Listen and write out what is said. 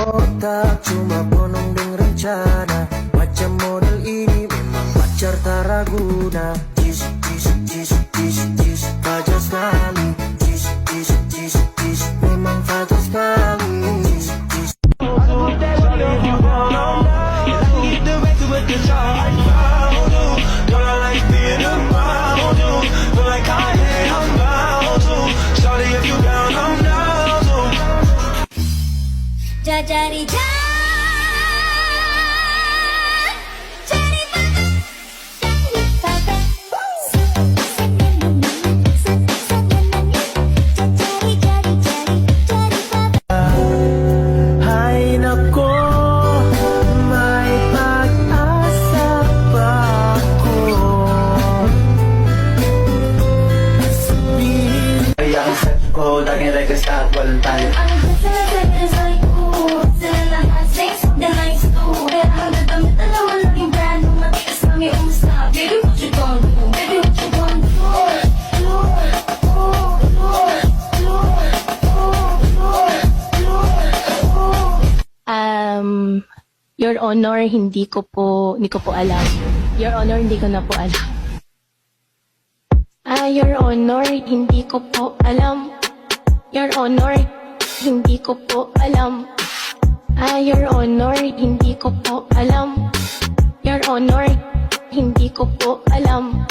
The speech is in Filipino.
otak cuma bonong deng rencana. Macam model ini memang pacar tak raguna. Jis, jis, jis, jis, jis, fajar sekali. Jis, jis, jis, jis, memang fajar sekali. Jis, jis. Jajari Hay nako, may pag-asa pa ako. Sabihin Ay, ang set ko, laging request at walang tayo. Your Honor, hindi ko po alam. Your Honor, hindi ko na po alam. Your Honor, hindi ko po alam. Your Honor, hindi ko po alam. Your Honor, hindi ko po alam. Your Honor, hindi ko po alam.